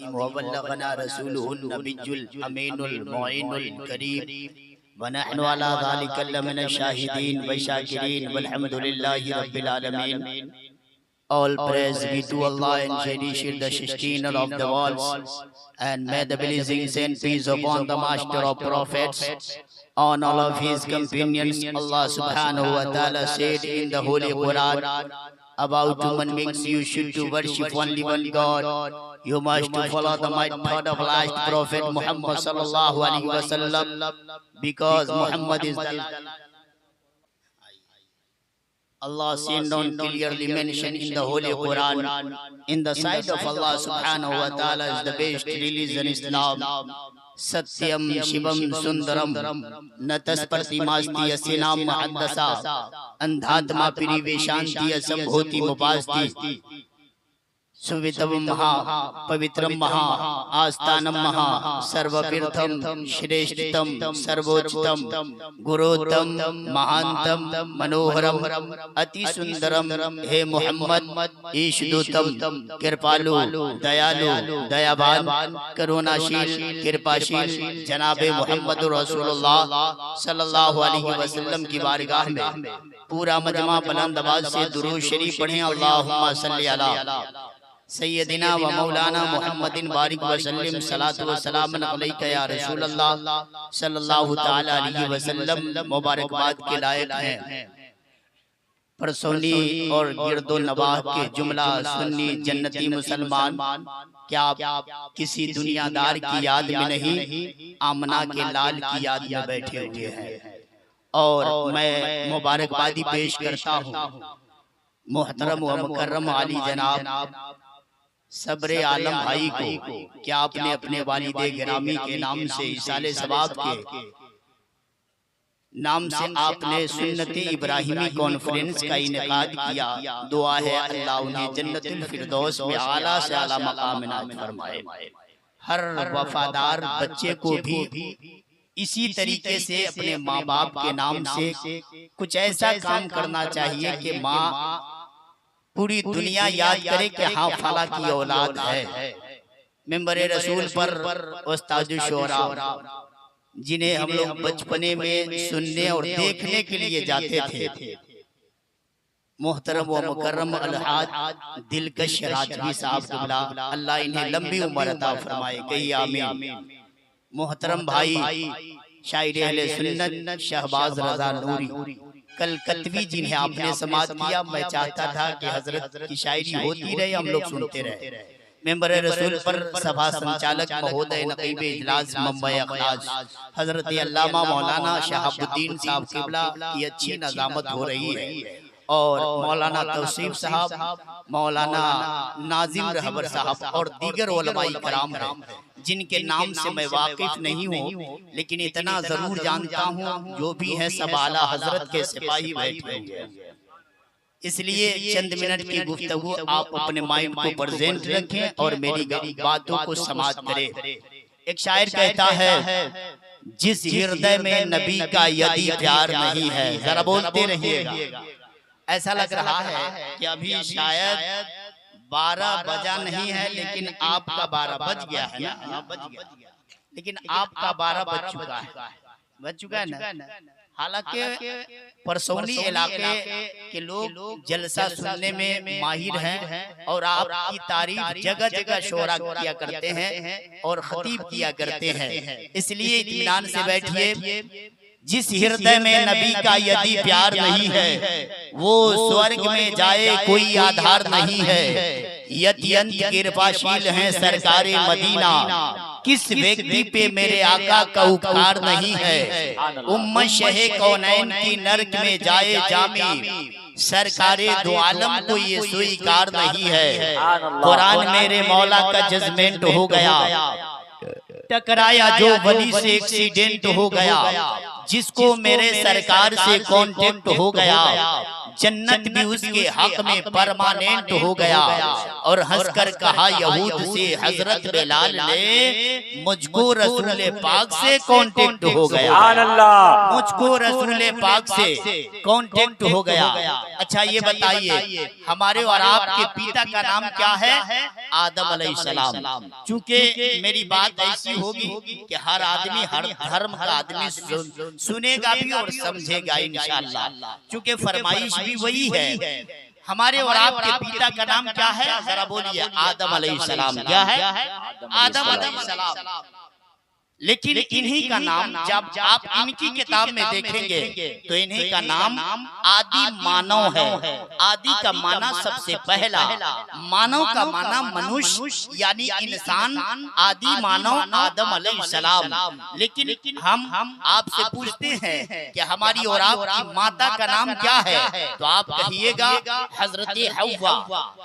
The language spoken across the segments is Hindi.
अज़ीम व बल्लगना रसूलुहुन नबियुल अमीनुल मुइनुल करीम व नहनु अला ज़ालिका लमिनश शाहिदीन व शाकिरीन वल्हम्दुलिल्लाहि रब्बिल आलमीन। All praise be to Allah and Jadishir, the sustainer of the worlds, and may the blessings and peace upon the master of prophets, on all of his companions. Allah subhanahu wa ta'ala said in the Holy Quran about human beings, you should to worship only one God. You must to follow the method of last Prophet Muhammad sallallahu alaihi wasallam, because Muhammad is the Allah sent on clearly mentioned in the Holy Quran. In the sight of Allah subhanahu wa ta'ala is the best religion Islam. Satyam Shivam Sundaram Natasparti Masti Asinam Mahaddasa Andhatma Piriveshanti Asambhoti Mupasti सुवितवम महा पवित्रम महा आस्थानम महा सर्वतीर्थम श्रेष्ठतम सर्वोच्चतम गुरोत्तम महानतम मनोहरम अति सुंदरम हे मोहम्मद ईशदूतम कृपालु दयालु दयावान करुणाशील कृपाशील जनाबे मोहम्मद रसूलुल्लाह सल्लल्लाहु अलैहि वसल्लम की बारगाह में पूरा मजमा बुलंद आवाज से दुरूद शरीफ पढ़ें। अल्लाहुम्मा सल्ली अला सैयदिना व मौलाना मुहम्मदिन बारिक वसल्लम सलातु व सलाम अलैका या रसूल अल्लाह सल्लल्लाहु तआला अलैहि वसल्लम मुबारकबाद के लायक हैं। परसोनी और गिरदो नवाह के जुमला सुन्नी जन्नती मुसलमान, क्या आप किसी दुनियादार की याद में नहीं, आमना के लाल की याद में बैठे हुए हैं? और मैं मुबारकबादी पेश करता हूँ मोहतरम व मुकर्रम आली जनाब सब्रे आलम भाई को। क्या आपने अपने वालिदे गिरामी के नाम से, इसाले सवाब के नाम से आपने सुन्नती इब्राहिमी कॉन्फ्रेंस का इनेकाद किया। दुआ है अल्लाह उन्हें जन्नतुल फिरदौस में आला से आला मकाम इनायत फरमाए। हर वफादार बच्चे को भी इसी तरीके से अपने माँ बाप के नाम से कुछ ऐसा काम करना चाहिए कि माँ पूरी दुनिया याद करे कि हाँ फला की औलाद है। मेंबरे रसूल पर उस्ताद शोरा, जिन्हें हम लोग बचपने में सुनने और देखने के लिए जाते थे, मोहतरम व मुकर्रम अलहाज दिलकश राजवी साहब क़िबला, अल्लाह इन्हें लंबी उम्र अता फरमाए, कही आमीन। मोहतरम भाई शायर अहले सुन्नत शहबाज रजा नूरी कलकत्वी, जिन्हें आपने समात किया, मैं चाहता था कि हजरत की शायरी होती रहे, हम लोग सुनते रहे। मेंबर रसूल पर सभा संचालक महोदय नकीब इजलास मुंबई अखलाज हजरत अल्लामा मौलाना शहाबुद्दीन साहब क़िबला की अच्छी नज़ामत हो रही है, और मौलाना तौसीफ साहब, मौलाना नाजिम रहबर साहब और दीगर उलमाए कराम हैं, जिनके नाम से मैं वाकिफ नहीं हूँ, लेकिन इतना जरूर जानता हूँ जो भी है सब आला हजरत के सिपाही बैठे हुए। इसलिए चंद मिनट की गुफ्तगू आप अपने माइंड को प्रेजेंट रखें और मेरी बातों को समाप्त करें। एक शायर कहता है, जिस हृदय में नबी का यदि प्यार नहीं है, जरा बोलते रहिएगा। ऐसा लग रहा है कि अभी शायद 12 बजा नहीं है, लेकिन आपका 12 बज गया है ना, बज गया, लेकिन आपका 12 बज चुका है ना। हालांकि परसौनी इलाके के लोग जलसा सुनने में माहिर हैं और आपकी तारीफ जगह जगह शोरा किया करते हैं और खतीब किया करते हैं, इसलिए इत्मीनान से बैठिए। जिस हृदय में नबी का यदि प्यार नहीं है, वो स्वर्ग में जाए कोई आधार नहीं है। यत्यंत कृपाशील हैं सरकारे मदीना, किस व्यक्ति पे मेरे आका का उपकार नहीं है। उम्मत शहे कौनैन की नर्क में जाए जामी, सरकारे दो आलम को ये स्वीकार नहीं है। कुरान मेरे मौला का जजमेंट हो गया, टकराया जो वली से एक्सीडेंट हो गया, जिसको मेरे सरकार से कांटेक्ट हो गया, जन्नत भी उसके हक में परमानेंट हो गया। और हंसकर कहा यहूद से, हजरत बिलाल ने मुझको रसूल पाक से कांटेक्ट हो गया, मुझको रसूल पाक से कांटेक्ट हो गया। अच्छा ये बताइए हमारे और आपके पिता का नाम क्या है? आदम अलैहिस्सलाम। चूंकि मेरी बात ऐसी होगी कि हर आदमी हर धर्म का आदमी सुनेगा भी और समझेगा इंशाअल्लाह, चूंकि फरमाइश भी वही है। हमारे और आपके पिता का नाम क्या है? जरा बोलिए। आदम अलैहिस्सलाम। क्या है? आदम अलैहिस्सलाम। लेकिन इन्हीं का नाम जब आप इनकी किताब में देखेंगे तो इन्हीं का नाम आदि मानव है। आदि का माना सबसे पहला, मानव का माना मनुष्य यानी इंसान, आदि मानव आदम अलैहिस्सलाम। लेकिन हम आपसे पूछते हैं कि हमारी और आपकी माता का नाम क्या है? तो आप कहिएगा हजरत हव्वा।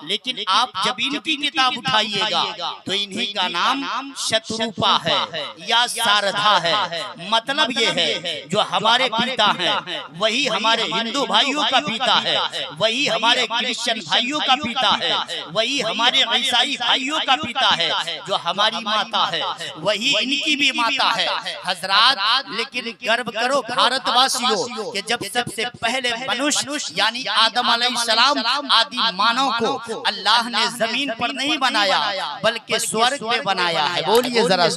लेकिन आप जब इनकी किताब उठाइएगा तो इन्हीं का नाम शत्रुपा है या शारदा है। मतलब ये है जो हमारे पिता हैं वही हमारे हिंदू भाइयों का पिता है, वही हमारे क्रिश्चियन भाइयों का पिता है, वही हमारे ईसाई भाइयों का पिता है। जो हमारी माता है वही इनकी भी माता है हजरात। लेकिन गर्व करो भारतवासियों कि जब सबसे पहले मनुष्य यानी आदम अलैहिस्सलाम आदि मानव को अल्लाह ने जमीन पर नहीं बनाया बल्कि स्वर्ग में बनाया है। बोलिए जरा,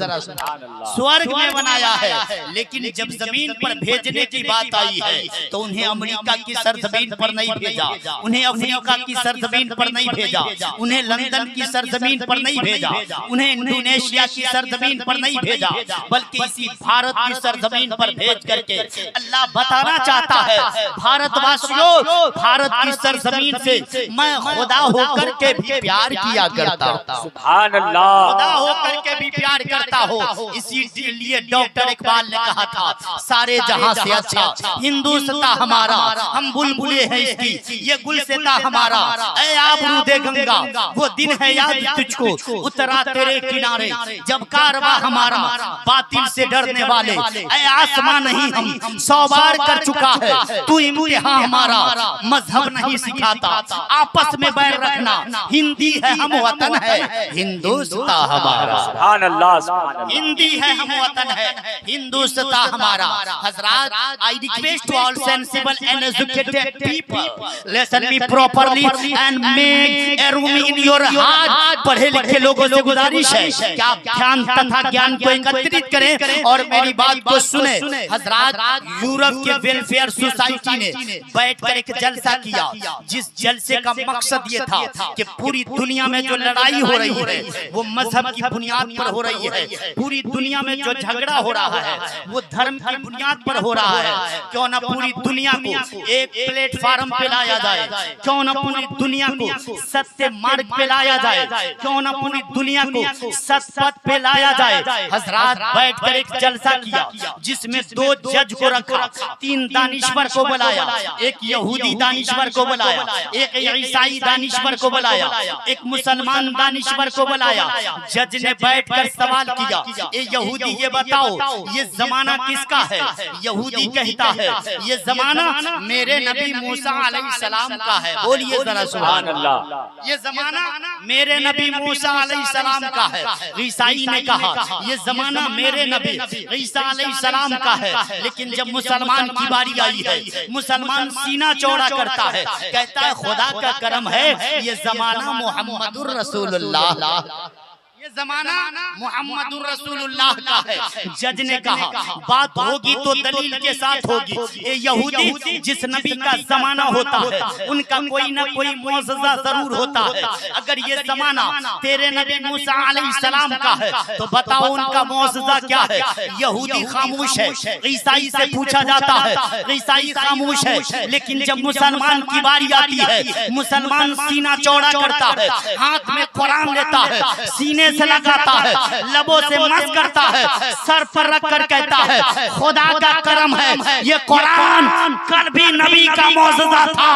स्वर्ग में बनाया है। लेकिन जब जमीन पर भेजने की बात आई है तो उन्हें अमेरिका की सरजमीन पर नहीं भेजा, उन्हें अफ्रीका की सरजमीन पर नहीं भेजा, उन्हें लंदन की सरजमीन पर नहीं भेजा, उन्हें इंडोनेशिया की सरजमीन पर नहीं भेजा, बल्कि इसी भारत की सरजमीन पर भेज करके अल्लाह बताना चाहता है भारतवासियों, भारत की सरजमीन से मैं खुदा होकर के भी प्यार किया करता हूं। सुभान अल्लाह। खुदा होकर के भी प्यार करता हो। इसीलिए डॉक्टर इकबाल ने कहा था सारे जहां से अच्छा हिंदुस्ता हमारा, हम बुलबुले हैं इसकी, ये गुलसिता हमारा। ऐ आबरूदे गंगा वो दिन है याद तुझको, उतरा तेरे किनारे जब कारवा हमारा, बातिल से डरने वाले ऐ आसमां नहीं हम 100 बार कर चुका है तू इम्तिहान हमारा। मजहब नहीं सिखाता आपस में बैर रखना, हिंदी है हम वतन है हिंदुस्ता हमारा। सुभान अल्लाह। हिंदी है हम वतन है हिंदुस्ता हमारा। हजरात, I request to all sensible and educated people listen me properly and make a room in your heart. पढ़े लिखे लोगों से गुजारिश है कि आप ध्यान तथा ज्ञान को एकत्रित करें और मेरी बात को सुने। हजरात, यूरोप के वेलफेयर सोसाइटी ने बैठकर एक जलसा किया, जिस जलसे का मकसद ये था कि पूरी दुनिया में जो लड़ाई हो रही है वो मजहब की बुनियाद पर हो रही है, पूरी दुनिया में जो झगड़ा हो रहा है वो धर्म की बुनियाद पर हो रहा है। क्यों ना पूरी दुनिया को एक प्लेटफार्म पे लाया जाए, क्यों ना पूरी दुनिया को सत्य मार्ग पे लाया जाए, क्यों ना पूरी दुनिया को सत्पथ पे लाया जाए। हजरात, बैठकर एक जलसा किया जिसमें 2 जज को रखा, 3 दानिश्वर को बुलाया, एक यहूदी दानिश्वर को बुलाया, एक ईसाई दानिश्वर को बुलाया, एक मुसलमान दानिश्वर को बुलाया। जज ने बैठकर सवाल किया, ए यहूदी ये बताओ ये जमाना किसका है? यहूदी कहता है ये जमाना मेरे नबी मूसा अलैहिस्सलाम का है। बोलिए जरा सुभान अल्लाह। ये जमाना मेरे नबी मूसा अलैहिस्सलाम का है। ईसाई ने कहा ये जमाना मेरे नबी ईसा अलैहिस्सलाम का है। लेकिन जब मुसलमान की बारी आई है, मुसलमान सीना चौड़ा करता है, कहता है खुदा का करम है ये जमाना मुहम्मदुर रसूलुल्लाह, ये जमाना मुहम्मदुर रसूलुल्लाह का है। जज ने कहा बात होगी तो दलील के साथ होगी। ये यहूदी जिस नबी का जमाना होता है उनका कोई ना कोई मौजज़ा जरूर होता है। अगर ये जमाना तेरे नबी मूसा अलैहिस्सलाम का है तो बताओ उनका मौजज़ा क्या है? यहूदी खामोश है। ईसाई से पूछा जाता है, ईसाई खामोश है। लेकिन जब मुसलमान की बारी आती है, मुसलमान सीना चौड़ा करता है, हाथ में कुरान लेता है, सीने से लगाता है, लबों से मस करता है, सर पर रख कर कहता है खुदा का करम है ये कुरान कल भी नबी का मौजज़ा था,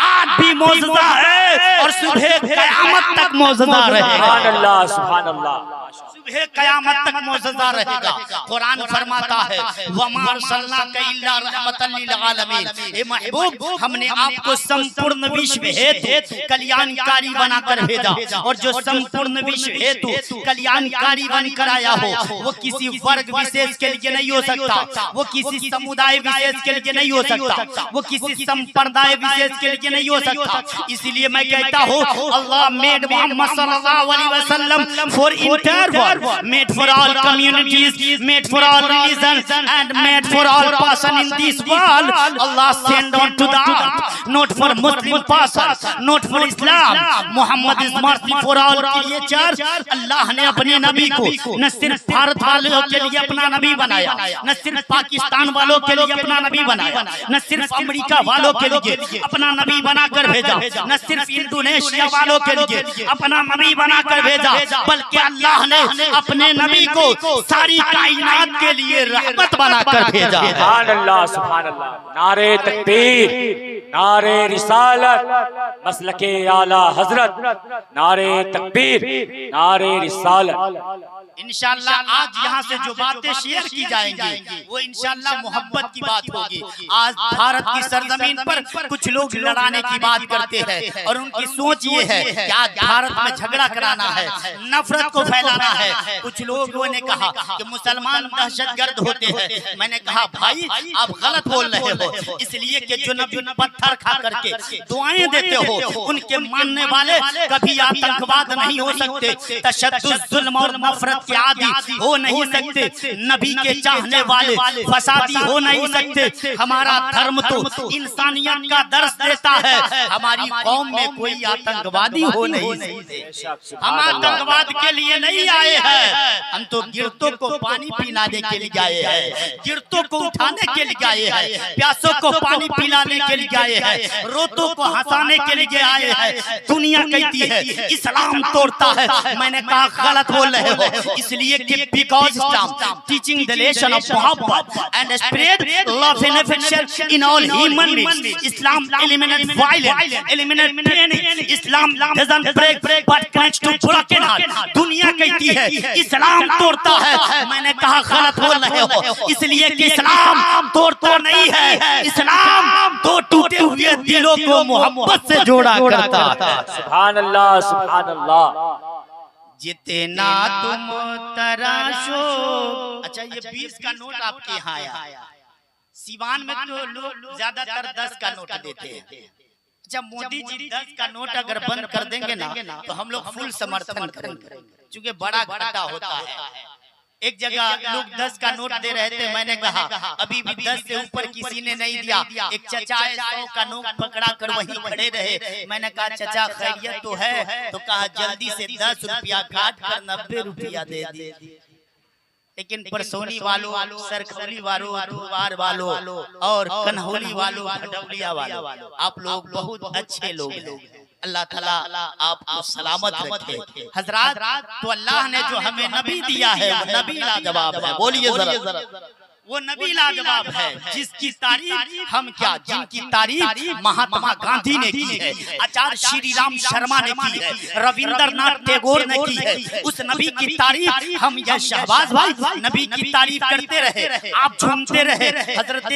आज भी मौजज़ा है और सुबह क़यामत तक मौजज़ा रहेगा। सुभान अल्लाह, सुभान अल्लाह। सुबह कयामत तक मौजूदा रहेगा। कुरान फरमाता है वमा अरसलनाका इल्ला रहमतल लिल आलमीन, ए महबूब हमने आपको संपूर्ण विश्व हेतु कल्याणकारी बनाकर भेजा, और जो संपूर्ण विश्व हेतु कल्याणकारी बनकर आया हो वो किसी वर्ग विशेष के लिए नहीं हो सकता, वो किसी समुदाय विशेष के लिए नहीं हो सकता, वो किसी संप्रदाय विशेष के लिए नहीं हो सकता। इसलिए मैं कहता हूँ अल्लाह मेड मोहम्मद सल्लल्लाहु अलैहि वसल्लम for entire world, made for all communities, made for all religions and made for all person in this world. Allah send on to the earth not for Muslim person, not for Islam. Muhammad is mercy for all creatures. अल्लाह ने अपने नबी को न सिर्फ भारत वालों के लिए अपना नबी बनाया, न सिर्फ पाकिस्तान वालों के लिए अपना नबी बनाया, न सिर्फ अमेरिका वालों के लिए अपना नबी बनाकर भेजा, न सिर्फ इंडोनेशिया वालों के लिए अपना नबी बनाकर भेजा, बल्कि अल्लाह ने अपने नबी को सारी कायनात के लिए रहमत बनाकर भेजा। सुभान अल्लाह, सुभान अल्लाह। नारे तकबीर, नारे रिसालत, मसलके आला हजरत, नारे तकबीर, नारे रिसालत। इंशाअल्लाह आज यहाँ से जो बातें शेयर की जाएंगी वो इंशाअल्लाह मोहब्बत की बात होगी। आज भारत की सरजमीन पर कुछ लोग लड़ाने की बात करते हैं और उनकी सोच ये है कि आज भारत में झगड़ा कराना है, नफरत को फैलाना है। कुछ लोगों ने कहा कि मुसलमान दहशतगर्द होते हैं। मैंने कहा भाई आप गलत बोल रहे हो, इसलिए कि जो नबी पत्थर खा करके दुआएं देते हो उनके मानने वाले कभी आतंकवाद नहीं हो सकते, तशद्दुद, जुल्म और नफरत के आदी हो नहीं सकते, नबी के चाहने वाले फसादी हो नहीं सकते। हमारा धर्म तो इंसानियत का दर्श देता है, हमारी कौम में कोई आतंकवादी हो नहीं सकते। हम आतंकवाद के लिए नहीं आए हैं, हम तो गिरतों को पानी पिलाने के लिए आए हैं, गिरतों को उठाने के लिए आए हैं, प्यासों को पानी पिलाने के लिए आए हैं, रोतों को हंसाने के लिए आए हैं। दुनिया कहती है इस्लाम तोड़ता है, मैंने कहा गलत बोल रहे हो, इसलिए कि because Islam teaching the lesson of मोहब्बत and spread love and affection in all human beings. Islam eliminate violence, eliminate pain. Islam doesn't break but connects to broken heart. दुनिया कहती है इस्लाम तोड़ता है, मैंने कहा गलत बोल रहे हो, इसलिए कि इस्लाम तोड़ता नहीं है, इस्लाम तो टूटे हुए दिलों को मोहब्बत से जोड़ा करता है। सुभान अल्लाह, सुभान अल्लाह। जितना तुम तराशो। अच्छा ये 20 का नोट आपके यहाँ आया, सिवान में तो लोग ज्यादातर 10 का नोट देते हैं। अच्छा मोदी जी 10 का नोट अगर बंद कर देंगे ना तो हम लोग फुल समर्थन करेंगे, क्योंकि बड़ा घाटा होता है। एक जगह लोग 10 का नोट दे रहे थे, मैंने कहा अभी भी 10 से ऊपर किसी ने नहीं दिया। एक चचा 100 का नोट पकड़ा कर वहीं खड़े रहे। मैंने कहा चचा खैरियत तो है? तो कहा जल्दी से 10 रुपया काट कर 90 रुपया दे दिए। लेकिन परसोनी वालों, सरखौली वालों, धुवार वालों और कन्हौली वालों, भदौलिया वालों, आप लोग बहुत अच्छे लोग हैं। अल्लाह ताला आपको सलामत रखे। हजरात तो अल्लाह ने जो हमें नबी दिया है वो नबी लाजवाब है। बोलिए जरा, वो नबी लाजवाब है जिसकी तारीफ हम क्या, जिनकी तारीफ महात्मा गांधी ने की है, आचार्य श्री राम शर्मा ने की है, रविंद्रनाथ टैगोर ने की है। उस नबी की तारीफ हम यह शहबाज भाई नबी की तारीफ करते रहे, आप झूमते रहे। हजरत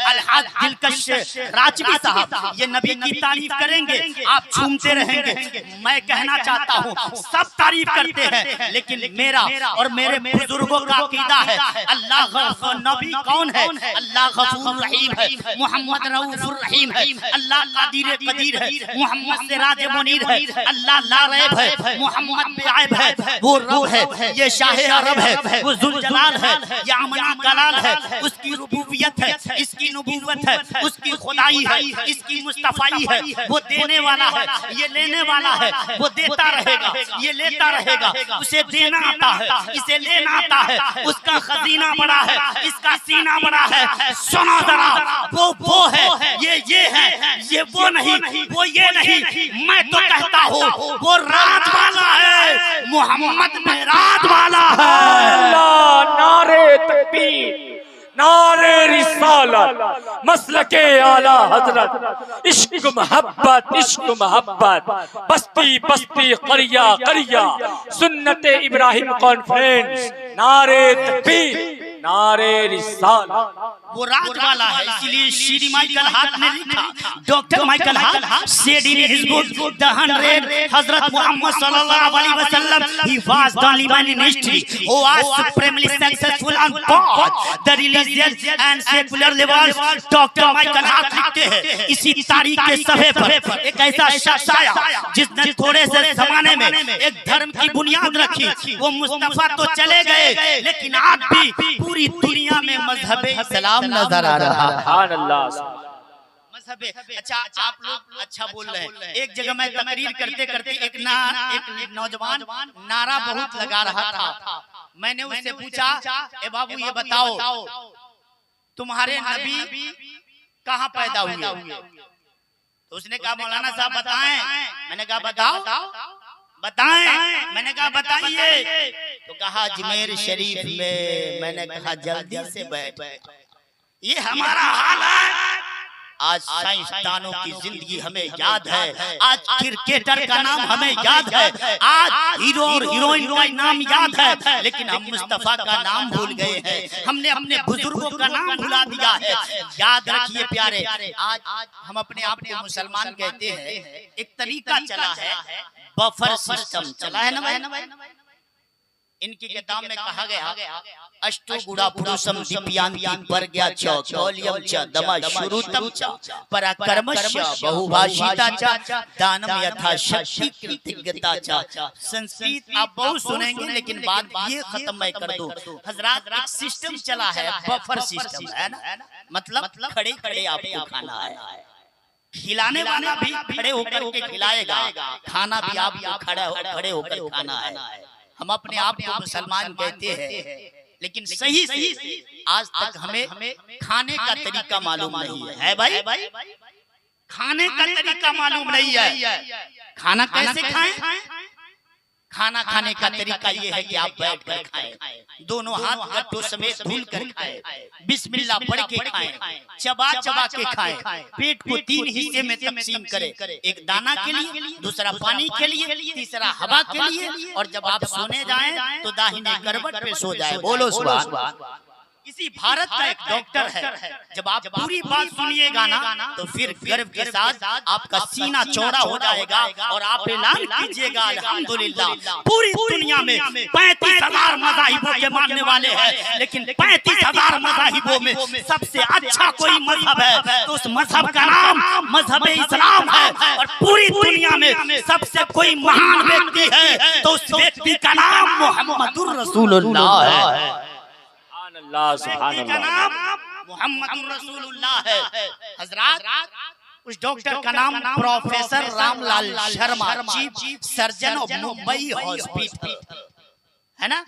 अलहाज दिलकश राजवी साहब ये नबी की तारीफ करेंगे, आप झूमते रहेंगे। मैं कहना चाहता हूँ सब तारीफ करते हैं, लेकिन मेरा और मेरे बुजुर्गों का अकीदा है अल्लाह नबी कौन है? अल्लाह गफूर रहीम है, मोहम्मद रऊफुर रहीम है, अल्लाह कादिर कदीर है, मोहम्मद सिराज मुनीर है, अल्लाह लारैब है, मोहम्मद बेअैब है, वो रब है, ये शाह अरब है, वो जुल जलाल है, ये अमना कलाल है, उसकी रुबूबियत है, इसकी नबूवत है, उसकी खुदाई है, इसकी मुस्तफाई है। वो देने वाला है, ये लेने वाला है, वो देता रहेगा, ये लेता रहेगा, उसे देना आता है, इसे लेना आता है, उसका खजीना बड़ा है, इसका सीना बड़ा है। सुनो जरा, वो है, ये है, ये वो नहीं, वो ये नहीं। मैं तो कहता हूँ वो रात वाला है, मोहम्मद में रात वाला है। अल्लाह, नारे तकबीर, नारे रिसालत मसलके आला हजरत, इश्क मोहब्बत, बस्ती बस्ती करिया करिया, सुन्नत इब्राहिम कॉन्फ्रेंस, नारे तकबीर, नारे रिसालत। वो रात वाला है, इसलिए श्री माइकल हार्ट ने लिखा, doctor Michael Hart said in his book The 100 Hazrat Muhammad sallallahu alaihi wasallam, he was the only man in history who was supremely successful on both the religious and secular levels। Doctor Michael Hart लिखते हैं, इसी तारीख के सफ़े पर एक ऐसा शख्स आया जिसने थोड़े से जमाने में एक धर्म की बुनियाद रखी। वो मुस्तफा तो चले गए, लेकिन आज भी पूरी दुनिया में मजहब इस्लाम नजर आ रहा है। अच्छा, आप लोग अच्छा बोल रहे हैं। एक जगह मैं तकरीर करते करते एक नौजवान नारा बहुत लगा रहा था। मैंने उससे पूछा, ए बाबू ये बताओ तुम्हारे नबी कहाँ पैदा हुए? तो उसने कहा मौलाना साहब बताएं। मैंने कहा बताएं। मैंने कहा बताइए। तो कहा अजमेर शरीफ में। मैंने कहा जल्दी से बैठ। ये हमारा हाल है। आज साइंसदानों की जिंदगी हमें याद है, आज क्रिकेटर का नाम हमें याद है, आज हीरो और हीरोइन का नाम याद है, लेकिन हम मुस्तफा का नाम भूल गए हैं। हमने अपने बुजुर्गों का नाम भुला दिया है। याद रखिए प्यारे, आज हम अपने आप को मुसलमान कहते हैं। एक तरीका चला है, बफर सिस्टम चला है ना भाई। इनकी किताब में कहा गया अष्टो गुड़ा पुरुषम दिव्यांति परज्ञा च कौल्यम च दमा शुरुतम च पराक्रमश्च बहुभाषिता च दानम यथा शक्ति कृतज्ञता च। संस्कृत आप बहुत सुनेंगे, लेकिन बात ये खत्म मैं कर दूं। हजरात, एक सिस्टम चला है, बफर सिस्टम है ना, मतलब खड़े खड़े आपको खाना है, खिलाने वाला भी खड़े होकर के खिलाएगा, खाना भी आपको खड़े होकर खाना है। हम अपने आप को मुसलमान कहते हैं, लेकिन सही आज तक हमें खाने का तरीका मालूम नहीं है भाई। खाने का तरीका मालूम नहीं है। खाना कैसे खाएं? खाना खाने का तरीका ये है कि आप बैठ कर खाएं, दोनों हाथ गट्टों समेत धुल कर खाएं, बिस्मिल्लाह पढ़ के खाएं, चबा चबा के खाएं, पेट को 3 हिस्से में तकसीम करें, एक दाना के लिए, दूसरा पानी के लिए, तीसरा हवा के लिए, और जब आप सोने जाएं तो दाहिने करवट पे सो जाए। बोलो सुभान अल्लाह। इसी भारत का एक डॉक्टर है, जब आप पूरी बात सुनिएगा ना तो फिर गर्व के साथ आपका सीना चौड़ा हो जाएगा और आप ऐलान कीजिएगा अल्हम्दुलिल्लाह। पूरी दुनिया में 35,000 मज़ाहिबों के मानने वाले हैं, लेकिन 35,000 मज़ाहिबों में सबसे अच्छा कोई मजहब है तो उस मजहब का नाम मजहब इस्लाम है। और पूरी दुनिया में सबसे कोई महान व्यक्ति है तो उस व्यक्ति का नाम मोहम्मदुर रसूलुल्लाह है। का नाम मोहम्मद रसूलुल्लाह है। हजरात, उस डॉक्टर का नाम professor Ramlal Sharma, chief surgeon of Mumbai hospital है ना।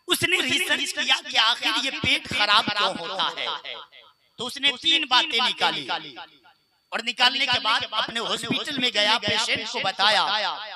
उसने रिसर्च किया कि आखिर ये पेट खराब क्यों होता है, तो उसने 3 बातें निकाली और निकालने के बाद अपने हॉस्पिटल में गया, पेशेंट को बताया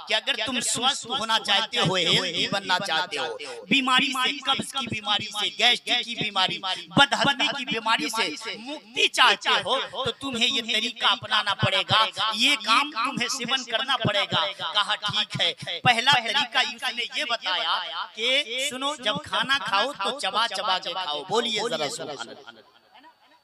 कि अगर तुम स्वस्थ होना चाहते हो, हेल्दी बनना चाहते हो, बीमारी से, कब्ज की बीमारी से, गैस्ट्रिक की बीमारी, बदहजमी की बीमारी से मुक्ति चाहते हो, तो तुम्हें ये तरीका अपनाना पड़ेगा, ये काम तुम्हें सेवन करना पड़ेगा। कहा ठीक है। पहला तरीका उसने ये बताया कि सुनो, जब खाना खाओ तो चबा चबा के खाओ। बोलिए जरा सुभान अल्लाह।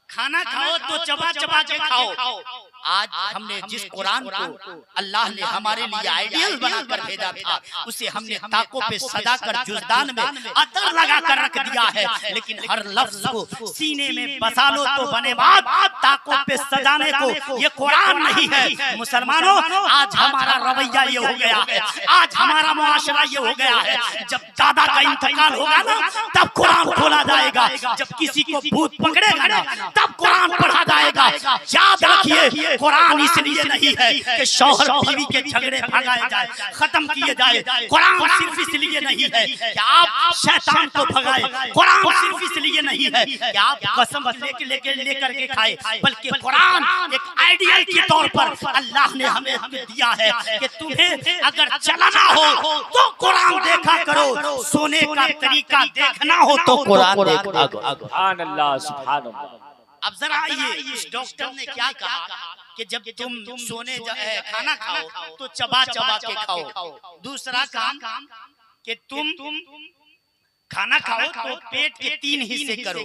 खाना खाओ तो चबा चबा के खाओ। आज हमने जिस कुरान को अल्लाह ने हमारे लिए आइडियल बनाकर भेजा था, उसे हमने ताकों पे सदा कर जुज़दान में अतर लगा कर रख दिया है, लेकिन हर लफ्ज को सीने में बसा लो तो बने बात, ताकों पे सजाने को ये कुरान नहीं है। मुसलमानों, आज हमारा रवैया ये हो गया है, आज हमारा मुआशरा ये हो गया है, जब दादा का इंतकाल होगा ना तब कुरान खोला जाएगा, जब किसी को भूत पकड़ेगा ना तब कुरान पढ़ा जाएगा। याद रखिए, कुरान इसलिए नहीं है कि शौहर बीवी के झगड़े भगाए जाए, खत्म किए जाए। कुरान सिर्फ इसलिए नहीं है कि आप शैतान को भगाए, कुरान सिर्फ इसलिए नहीं है कि आप कसम लेकर के खाए, बल्कि कुरान एक आइडियल के तौर पर अल्लाह ने हमें दिया है कि तुम्हें अगर चलना हो तो कुरान देखा करो, सोने का तरीका देखना हो तो कुरान देखा करो। सुभान अल्लाह, सुभान अल्लाह। अब जरा ये इस डॉक्टर ने क्या कहा कि जब तुम सोने खाना खाओ तो चबा चबा के खाओ। दूसरा काम कि तुम खाना खाओ तो पेट के 3 हिस्से करो,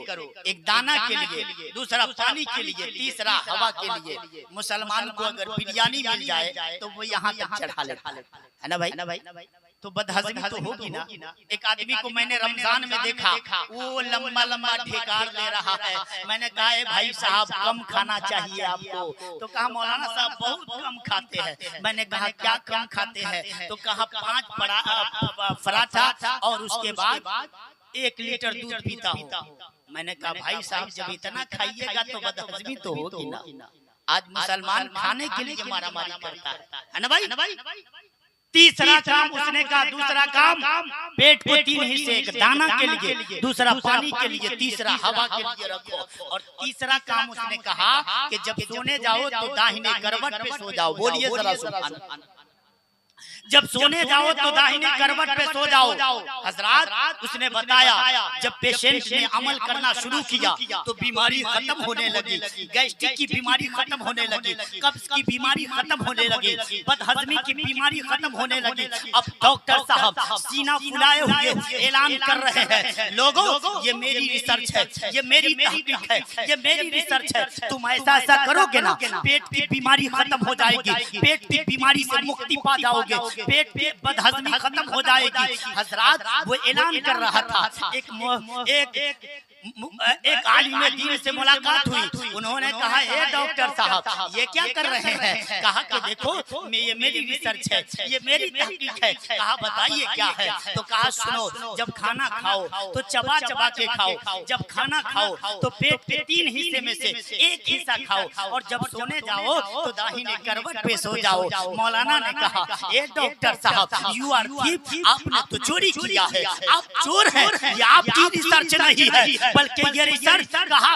एक दाना के लिए, दूसरा पानी के लिए, तीसरा हवा के लिए। मुसलमान को अगर बिरयानी मिल जाए तो वो यहाँ तक चढ़ा लेता है ना भाई, तो बदहजमी तो होगी ना। एक आदमी को मैंने रमजान में देखा, वो लंबा लंबा ढेकार ले रहा है। मैंने कहा भाई साहब कम खाना चाहिए आपको, तो कहा मौलाना साहब बहुत कम खाते हैं। मैंने कहा क्या कम खाते हैं, तो कहा 5 पराठा और उसके बाद 1 लीटर दूध पीता हूँ। मैंने कहा भाई साहब जब इतना खाइएगा तो बदहजमी तो होगी ना। आज मुसलमान खाने के लिए मारामारी करता है ना भाई। तीसरा काम उसने कहा, दूसरा काम पेट को 3 हिस्से, एक दाना के लिए, दूसरा पानी के लिए, तीसरा हवा के लिए रखो। और तीसरा काम उसने कहा कि जब सोने जाओ तो दाहिने करवट पे सो जाओ। बोलिए जरा सुभान अल्लाह। जब सोने जाओ तो दाहिने करवट पे सो जाओ। हजरात उसने बताया जब पेशेंट ने अमल करना शुरू किया तो बीमारी खत्म होने लगी, गैस्ट्रिक की बीमारी खत्म होने लगी, कब्ज की बीमारी खत्म होने लगी, बदहजमी की बीमारी खत्म होने लगी। अब डॉक्टर साहब सीना फुलाए हुए ऐलान कर रहे हैं, लोगों ये मेरी रिसर्च है, ये मेरी तहकीक है, ये मेरी रिसर्च है। तुम ऐसा ऐसा करोगे ना पेट की बीमारी खत्म हो जाएगी, पेट की बीमारी से मुक्ति पा जाओगे, पेट पे बदहजमी खत्म हो जाएगी। हजरात वो ऐलान कर रहा था। एक आलिम दीन से मुलाकात हुई, उन्होंने कहा हे डॉक्टर साहब ये क्या कर रहे हैं। कहा कि देखो ये मेरी रिसर्च है, ये मेरी तहकीक है। कहा बताइए क्या है। तो कहा सुनो, जब खाना खाओ तो चबा चबा के खाओ, जब खाना खाओ तो पेट के 3 हिस्से में से 1 हिस्सा खाओ, और जब सोने जाओ तो दाहिने करवट पे सो जाओ। मौलाना ने कहा ए डॉक्टर साहब यू आर थीफ, आपने तो चोरी किया है, आप चोर हैं, ये आपकी रिसर्च नहीं है बल्कि ये रिसर्च। कहा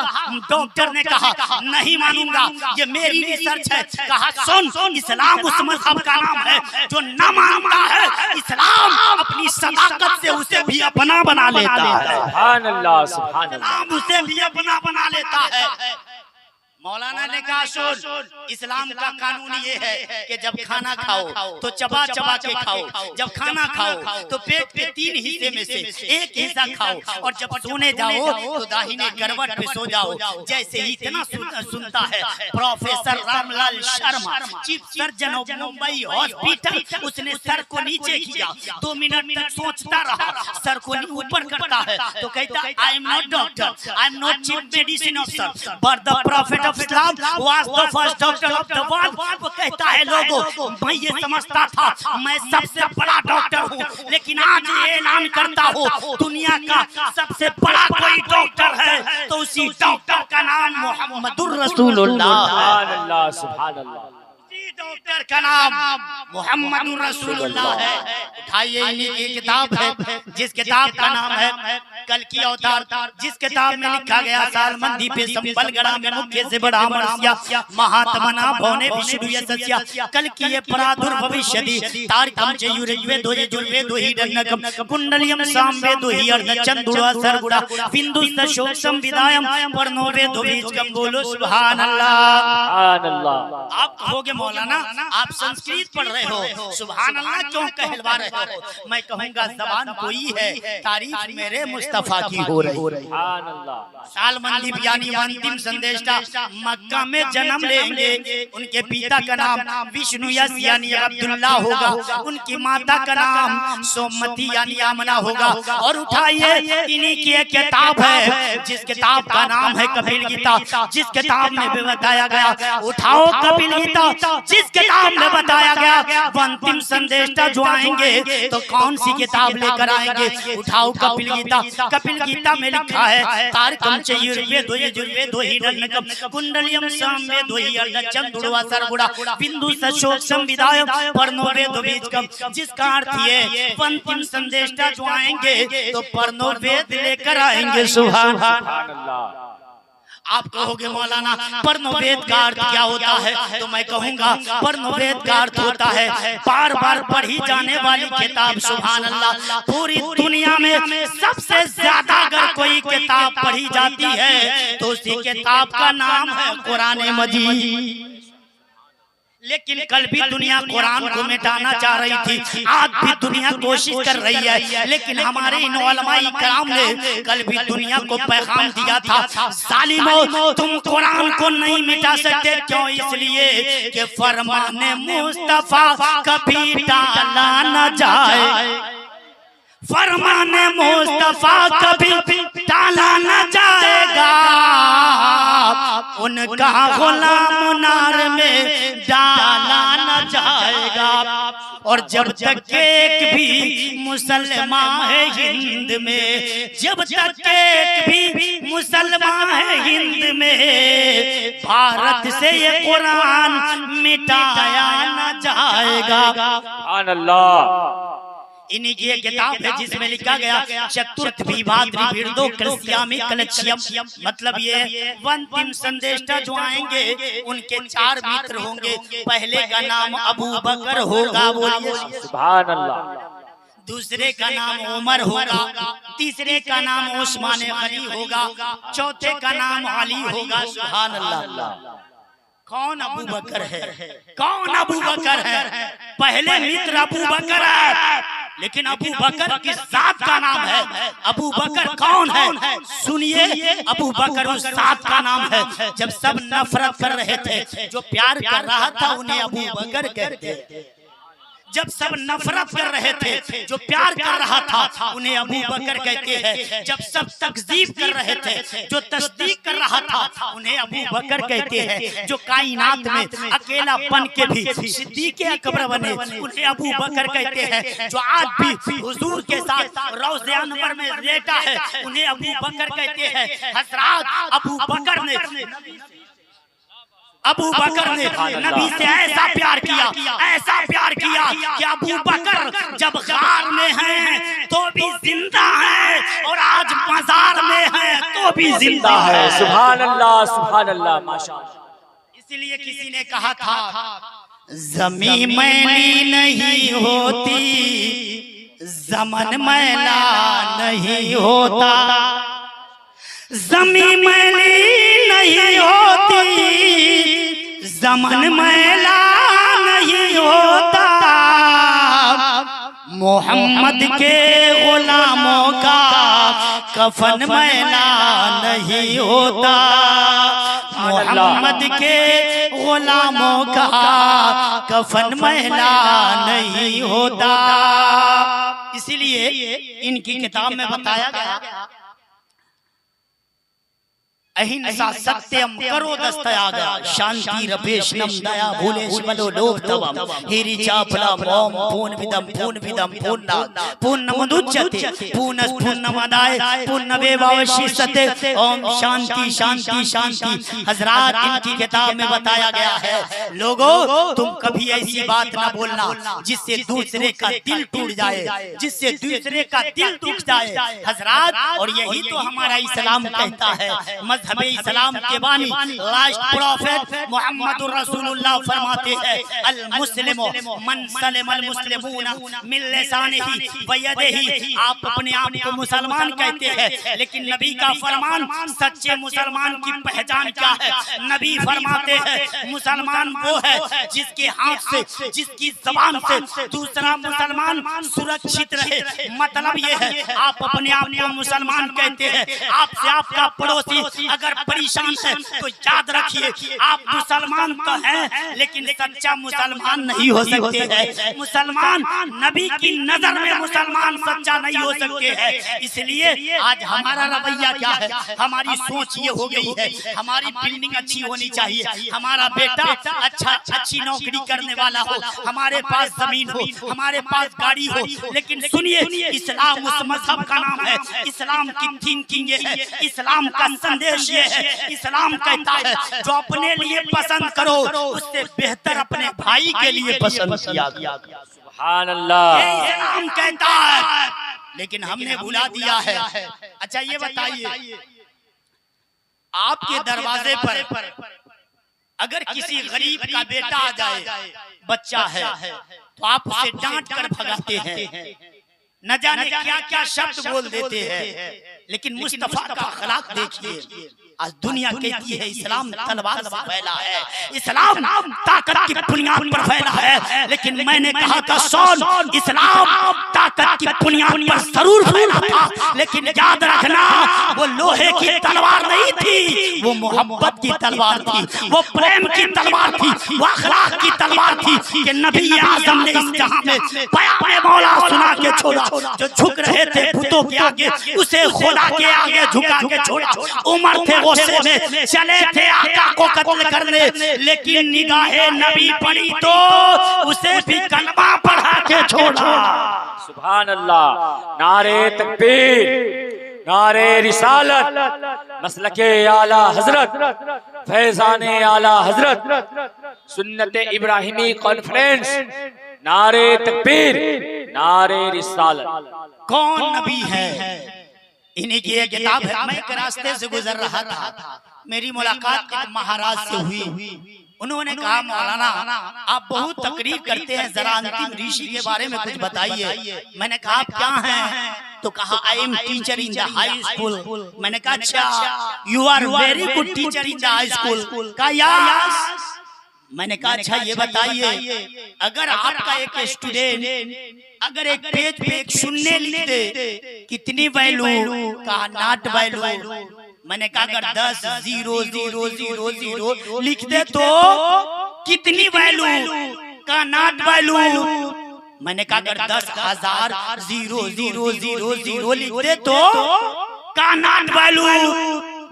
डॉक्टर ने कहा नहीं मानूंगा, ये मेरी रिसर्च है। कहा सुन, इस्लाम उस मजहब का नाम है जो न मानता है, इस्लाम अपनी सदाकत से उसे भी अपना बना लेता है। सुभान अल्लाह, सुभान अल्लाह। इस्लाम उसे भी अपना बना लेता है। मौलाना ने कहा सुन, इस्लाम का कानून ये है कि जब खाना खाओ तो चबा चबा के खाओ, जब खाना खाओ तो पेट के 3 हिस्से में से 1 हिस्सा खाओ, और जब सोने जाओ तो दाहिने करवट पे सो जाओ। जैसे ही इतना सुनता है professor Ramlal Sharma, chief surgeon of Mumbai hospital, उसने सर को नीचे किया, 2 मिनट तक सोचता रहा, सर को ऊपर करता है तो कहता I am not doctor, I am not chief medicine officer but the profit Islam was the first doctor of the world। वो कहता है लोगों मैं ये समझता था मैं सबसे बड़ा डॉक्टर हूँ, लेकिन आज ये ऐलान करता हूँ दुनिया का सबसे बड़ा कोई डॉक्टर है तो उसी डॉक्टर का नाम मोहम्मदुर रसूलुल्लाह। सुभान अल्लाह, सुभान अल्लाह। डॉक्टर का नाम मोहम्मदुर रसूलुल्लाह है। उठाइए इन्हीं की किताब है जिस किताब का नाम है कल की अवतार, जिस किताब में लिखा गया साल मंदी पे संबलगढ़ा में मुख्य से बड़ा मरसिया महात्मना भवने विष्णु यशस्या कल की ये प्रादुर्भविष्यति तारकम चयुर्वे दोजे जुर्वे दोही दन्नकम कुंडलियम सामवे दोही अर्ध चंदुड़ा सरगुड़ा बिंदु सशोक संविदायम वर्णोवे दोबीजकम। बोलो सुभान अल्लाह, सुभान अल्लाह। आप कहोगे मौलाना आप संस्कृत पढ़ रहे हो, सुभान अल्लाह क्यों कहलवा रहे हो। मैं कहूँगा जबान कोई है, तारीफ मेरे मुस्तफा की हो रही। सुभान अल्लाह। सालमंदी यानी अंतिम संदेशा मक्का में जन्म लेंगे, उनके पिता का नाम विष्णु यानी अब्दुल्ला होगा, उनकी माता का नाम सोमती यानी आमना होगा। और उठाइए इन्हीं की एक किताब है जिस किताब का नाम है कपिल गीता, जिस किताब में बताया गया, उठाओ कपिल गीता जिस किताब में बताया गया वो अंतिम संदेशा जो आएंगे तो कौन सी किताब लेकर आएंगे। उठाओ कपिल गीता। कपिल गीता में लिखा है तारकम चयुर्वे दोये जुर्वे दोही दन्नकम कुंडलियम सामवे दोही अर्ध चंदुड़ा सरगुड़ा बिंदु सशोक संविदायम वर्णोवे दोबीजकम। जिसका अर्थ ये अंतिम संदेशा जो आएंगे तो पर्णोवेद लेकर आएंगे। सुभान अल्लाह। आप कहोगे मौलाना पर्णवेद का अर्थ क्या होता है, तो मैं कहूँगा पर्णवेद का अर्थ होता है बार बार पढ़ी जाने वाली किताब। सुभान अल्लाह। पूरी दुनिया में सबसे ज्यादा अगर कोई किताब पढ़ी जाती है तो उसी किताब का नाम है कुरान मजीद। लेकिन कल भी दुनिया कुरान को मिटाना चाह रही थी, आज भी दुनिया कोशिश कर रही है, लेकिन हमारे इन उलमाए किराम ने कल भी दुनिया को पैगाम दिया था, जालिमो तुम कुरान को नहीं मिटा सकते। क्यों? इसलिए कि फरमाने मुस्तफा कभी टाला न जाए, फरमाने मुस्तफा कभी टाला न जाएगा, उनका गुलाम नार में डाला न जाएगा। और जब तक एक भी मुसलमान है हिंद में, जब तक एक भी मुसलमान है हिंद में, भारत से ये कुरान मिटाया न जाएगा। सुभान अल्लाह। इन्हीं की एक किताब है जिसमें लिखा गया चतुर्थ विभाद्री बिरदो कृष्यामी कलच्यम, मतलब ये अंतिम संदेष्टा जो आएंगे उनके 4 मित्र होंगे। पहले का नाम अबू बकर होगा, बोलिए सुभान अल्लाह। दूसरे का नाम उमर होगा, तीसरे का नाम उस्मान गनी होगा, चौथे का नाम अली होगा। सुभान अल्लाह। कौन अबू बकर है? कौन अबू बकर है? पहले मित्र अबू बकर है, लेकिन अबू बकर किस जात का नाम है? अबू बकर कौन है? सुनिए, अबू बकर उस जात का नाम है जब सब नफरत कर रहे थे, जो प्यार कर रहा था उन्हें अबू बकर कहते थे। जब सब नफरत कर रहे थे, जो प्यार कर रहा था उन्हें अबू बकर कहते हैं। जब सब तकजीब कर रहे थे, जो तस्दीक कर रहा था उन्हें अबू बकर कहते हैं। जो कायनात में अकेला बन के भी सिद्दीक़ अकबर बने उन्हें अबू बकर कहते हैं। जो आज भी हुजूर के साथ रौज़े अनवर में लेटा है उन्हें अबू बकर कहते हैं। हज़रत अबू बकर ने नबी से ऐसा प्यार किया, ऐसा प्यार किया कि अबू बकर जब गार में हैं तो भी जिंदा है, और आज मजार में है तो भी जिंदा है। सुभान अल्लाह, सुभान अल्लाह, माशाअल्लाह। इसलिए किसी ने कहा था ज़मीं मैली नहीं होती, ज़मन मैला नहीं होता, ज़मीं मैली नहीं होती, ज़मन मैला नहीं होता, मोहम्मद के गुलामों का कफन मैला नहीं होता, मोहम्मद के गुलामों का कफन मैला नहीं होता। इसीलिए इनकी किताब में बताया गया अहिंसा सत्यम करो दस्तयाग, शांति रपेशनम दया भूले शिवलो लोभ तवम, हिरी चापला मोम पूर्ण विदम पूर्ण विदम पूर्णा पूर्णमुदुच्यते पूर्णस् पूर्णमदाय पूर्णमेवावशिष्यते। ओम शांति शांति शांति। हजरात, इनकी किताब में बताया गया है, लोगों तुम कभी ऐसी बात ना बोलना जिससे दूसरे का दिल टूट जाए, जिससे दूसरे का दिल दुख जाए। हजरात, और यही तो हमारा इस्लाम कहता है। मजहबे इस्लाम के बानी लास्ट प्रॉफेट मोहम्मदुर रसूलुल्लाह फरमाते हैं, अल मुस्लिमु मन सलिमल मुस्लिमून मिन लिसानिही व यदिही। आप अपने आप को मुसलमान कहते हैं, लेकिन नबी का फरमान सच्चे मुसलमान की पहचान क्या है? नबी फरमाते हैं मुसलमान वो है जिसके हाथ से, जिसकी ज़बान से दूसरा मुसलमान सुरक्षित रहे। मतलब ये है, आप अपने आप को मुसलमान कहते हैं, आपसे आपका पड़ोसी अगर परेशान है तो याद रखिए आप मुसलमान तो हैं, लेकिन सच्चा मुसलमान नहीं हो सकते हैं। मुसलमान नबी की नजर में मुसलमान सच्चा नहीं हो सकते हैं। इसलिए आज हमारा रवैया क्या है? हमारी सोच ये हो गई है, हमारी बिल्डिंग अच्छी होनी चाहिए, हमारा बेटा अच्छी नौकरी करने वाला हो, हमारे पास जमीन हो, हमारे पास गाड़ी हो। लेकिन सुनिए, इस्लाम उस मजहब का नाम है, इस्लाम की थिंकिंग ये है, इस्लाम का संदेश ये है। इस्लाम कहता है जो अपने लिए पसंद करो उससे बेहतर अपने भाई के लिए पसंद किया गया। सुभान अल्लाह। ये इस्लाम कहता है, लेकिन हमने भुला दिया है। अच्छा ये बताइए, आपके दरवाजे पर अगर किसी गरीब का बेटा आ जाए, बच्चा है, तो आप उसे डांट कर भगाते हैं, न जाने क्या क्या शब्द बोल देते हैं, लेकिन मुस्तफा का अखलाक देखिए। आज दुनिया कहती है इस्लाम तलवार से फैला है, इस्लाम ताकत की बुनियाद पर फैला है, लेकिन मैंने कहा था सुन, इस्लाम ताकत की बुनियाद पर जरूर फैला था, लेकिन याद रखना वो लोहे की तलवार नहीं थी, वो मोहब्बत की तलवार थी, वो प्रेम की तलवार थी, वो अखलाक की तलवार थी कि नबी आज़म ने इस जहां में बयान मौला सुना के छोड़ा। जो झुक रहे थे बुतों के आगे, उसे खुदा के आगे झुका के छोड़ा। उमर थे गुस्से में, चले थे आका को कत्ल करने, लेकिन निगाहे नबी पड़ी तो उसे भी कलमा पढ़ा के छोड़ा। सुभान अल्लाह। नारे तकबीर, नारे रिसालत, मसलके आला हजरत, फैजाने आला हजरत, सुन्नत इब्राहिमी कॉन्फ्रेंस। नारे तकबीर, नारे रिसालत। कौन नबी है? इन्हीं की एक किताब है। मैं एक रास्ते से गुजर रहा था, मेरी मुलाकात एक महाराज से हुई। उन्होंने कहा मौलाना आप बहुत तकरीर करते हैं, जरा अंतिम ऋषि के बारे में कुछ बताइए। मैंने कहा आप क्या हैं? तो कहा I am teacher in the high school. मैंने कहा अच्छा, you are very good teacher in the high school. कहा यस। मैंने कहा अच्छा ये बताइए, अगर आपका एक स्टूडेंट अगर एक पेज पे एक शून्य लिख दे, कितनी वैल्यू? कहा नॉट वैल्यू। मैंने कहा अगर 10 0 0 0 0 लिख दे तो कितनी वैल्यू? कहा नॉट वैल्यू। मैंने कहा अगर 10,000 0 0 0 0 लिख दे तो कहा नॉट वैल्यू।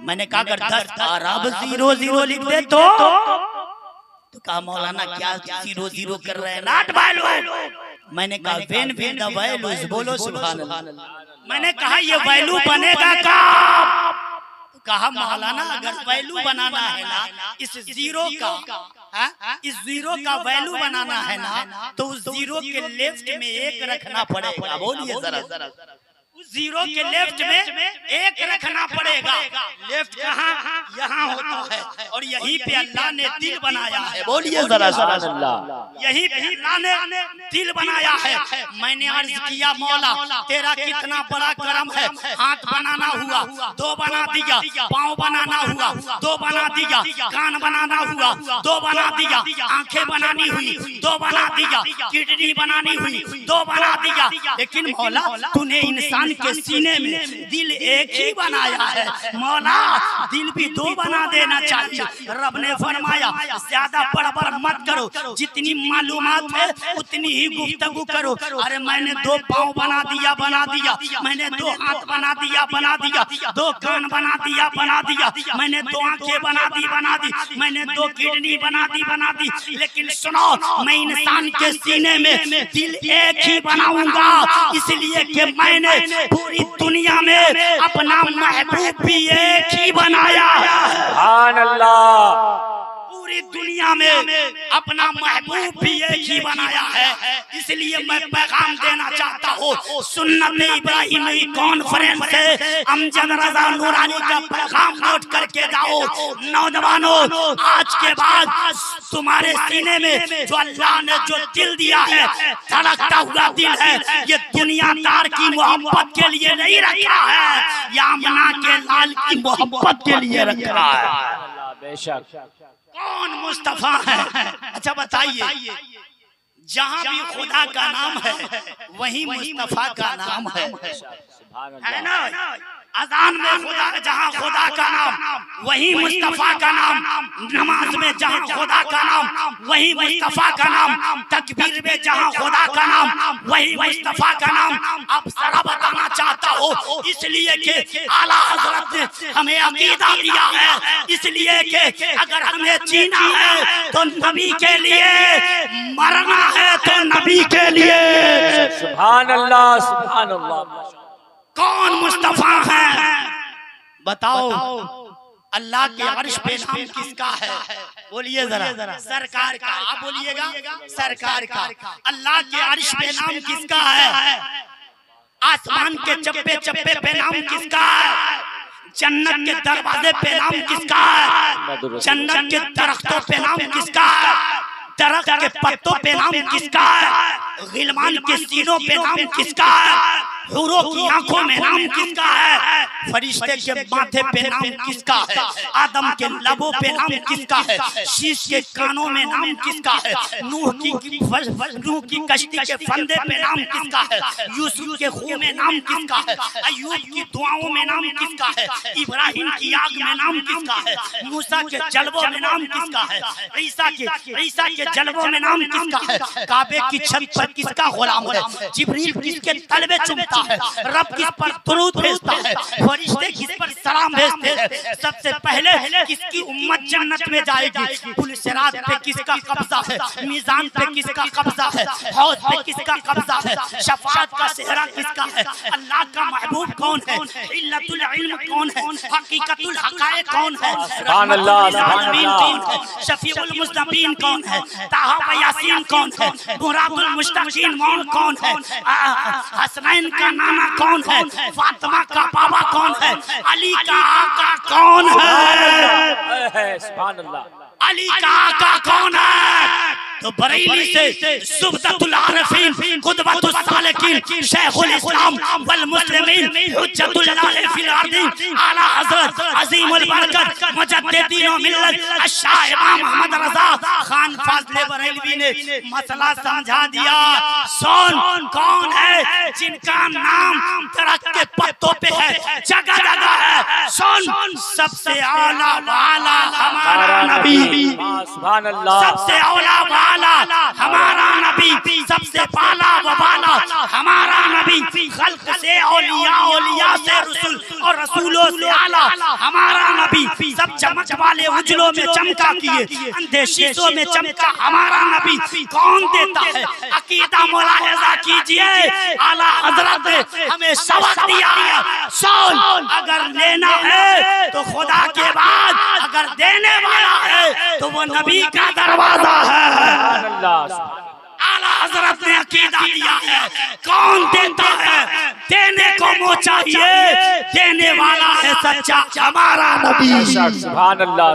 मैंने कहा अगर 10 अरब 0 0 लिख दे तो कहा मौलाना क्या 0 0 कर रहे हैं? Not value. मैंने कहा व्हेन विल द वैल्यूज, बोलो सुभान अल्लाह। मैंने कहा ये वैल्यू बनेगा कब? कहा मौलाना अगर वैल्यू बनाना है ना इस जीरो का, इस जीरो का वैल्यू बनाना है ना तो उस जीरो के लेफ्ट में एक रखना पड़ेगा। बोलिए जरा, उस जीरो के लेफ्ट में एक रखना पड़ेगा। लेफ्ट कहाँ? यहाँ होता है, और यहीं पे अल्लाह ने दिल बनाया है। बोलिए जरा, यहीं पे अल्लाह ने दिल बनाया है। मैंने अर्ज किया मौला तेरा कितना बड़ा करम है, हाथ बनाना हुआ 2 बना दिया, पाँव बनाना हुआ 2 बना दिया, कान बनाना हुआ 2 बना दिया, आंखें बनानी हुई 2 बना दिया, किडनी बनानी हुई 2 बना दिया, लेकिन मौला तूने इंसान के सीने में दिल एक ही बनाया है। मौला दिल भी 2 बना देना चाहिए। रब ने फरमाया ज्यादा बड़बड़ मत करो, जितनी मालूमात है उतनी ही गुफ्तगू करो। अरे मैंने 2 पाँव बना दिया, मैंने 2 हाथ बना दिया, 2 कान बना दिया, मैंने 2 आंखें बना दी, मैंने 2 किडनी बना दी, लेकिन सुनो मैं इंसान के सीने में दिल एक ही बनाऊंगा, इसलिए कि मैंने पूरी दुनिया में अपना महबूब भी एक ही बनाया है। सुभान अल्लाह। पूरी दुनिया में अपना महबूब भी एक ही बनाया है, इसलिए मैं पैगाम देना चाहता हूँ। सुन्नत इब्राहिमी कॉन्फ्रेंस से अमजद रजा नूरानी का पैगाम नोट करके जाओ। नौजवानों, आज के बाद तुम्हारे सीने में जो अल्लाह ने जो दिल दिया है, धड़कता हुआ दिल है, ये दुनियादार की मोहब्बत के लिए नहीं रखा है, या आमना के लाल की मोहब्बत के लिए रखा है। बेशक। कौन मुस्तफा है? अच्छा बताइए, जहाँ भी खुदा का नाम है वहीं मुस्तफा का नाम है ना? अजान में खुदा, जहाँ खुदा का नाम वहीं मुस्तफा का नाम, नमाज में जहाँ खुदा का नाम वहीं मुस्तफा का नाम, तकबीर में जहाँ खुदा का नाम वहीं मुस्तफा का नाम। अब जरा बताना चाहता हूँ, इसलिए कि आला हजरत ने हमें अकीदा दिया है, इसलिए कि अगर हमें जीना है तो नबी के लिए, मरना है तो नबी के लिए। सुभान अल्लाह, सुभान अल्लाह। कौन मुस्तफा है? बताओ। अल्लाह के अर्श पे नाम किसका है? बोलिए जरा। सरकार का। आप बोलिएगा सरकार का। अल्लाह के अर्श पे नाम किसका है? आसमान के चप्पे चप्पे पे नाम किसका है? जन्नत के दरवाजे पे नाम किसका है? जन्नत के दरख्तों पे नाम किसका है? दरख्त के पत्तों पे नाम किसका है? गिलमान के सीनों पे नाम किसका है? हूरों की आंखों में नाम किसका है? फरिश्ते के माथे पे नाम किसका है? आदम के लबों पे नाम किसका है? शीश के कानों में नाम किसका है? नूह की कश्ती के फंदे पे नाम किसका है? यूसुफ के खून में नाम किसका है? अय्यूब की दुआओं में नाम किसका है? इब्राहिम की आग में नाम किसका है? मूसा के जलवों में नाम किसका है? ईसा के जलवों में नाम किसका है? काबे की छत पर किसका गुलाम है? जिब्रील किसके तलबे चुमता है? रब किस पर दुरूद भेजता है? फरिश्ते किस पर सलाम भेजते हैं? सबसे पहले किसकी उम्मत जन्नत में जाएगी? पुल सिरात पे किसका कब्जा है? मीजान पे किसका कब्जा है? हौज पे किसका कब्जा है? शफाअत का सेहरा किसका है? अल्लाह का महबूब कौन है? इल्लतुल इल्म कौन है? हकीकतुल हकायक कौन है? सुभान अल्लाह, सुभान अल्लाह। शफीउल मुस्तकीन कौन है? ताहा व यासीन कौन है? मुरादुल मुश्ताकीन कौन है? हसनैन का नाना कौन है? फातिमा का बाबा कौन है? अली का आका कौन है? सुभान अल्लाह। अली का आका कौन है? तो बरेली से सुबदतुल आरिफीन कुतबतुस सालिकीन शेखुल इस्लाम वल मुस्लिमीन हुज्जतुल्लाह फिल अर्दी आला हजरत अजीमुल बरकत मुजद्दिदीन व मिल्लत अशाह इमाम मोहम्मद रजा खान फाजले बरेलवी ने मसला समझा दिया। सुन, कौन है जिनका नाम दरख्त के पत्तों पे है, जगह जगह है? सुन, सबसे आला वाला हमारा नबी, सुभान अल्लाह। सबसे औला वाला हमारा नबी, सबसे पाला व बाला हमारा नबी, खल्क से औलिया, औलिया से रसूल और रसूलों से आला हमारा नबी, सब चमक वाले उजलों में चमका किए, अंधे शीशों में चमका हमारा नबी। कौन देता है? अकीदा मुलाहिजा कीजिए, आला हजरत ने हमें सबक दिया है। सुन, अगर लेना है तो खुदा के बाद, अगर देने वाला है तो वो नबी का दरवाजा है। आला हजरत ने अकीदा दिया है। कौन देता है? देने को मुँह चाहिए, देने वाला है सच्चा हमारा नबी। सुभान अल्लाह।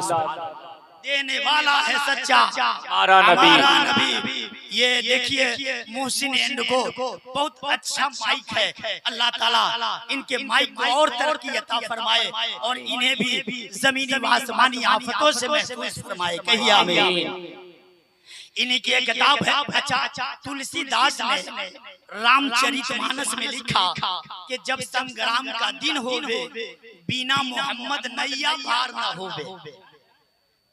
देने वाला है सच्चा हमारा नबी। ये देखिए मोहसिन एंड को बहुत अच्छा माइक है। अल्लाह ताला इनके माइक को और तरक्की अता फरमाए और इन्हें भी जमीनी व आसमानी आफतों से महफूज फरमाए। कहिए आमीन। इन्हीं की एक किताब है। अच्छा, तुलसीदास ने रामचरितमानस में लिखा कि जब संग्राम का दिन होवे, बिना मोहम्मद नैया पार न होवे।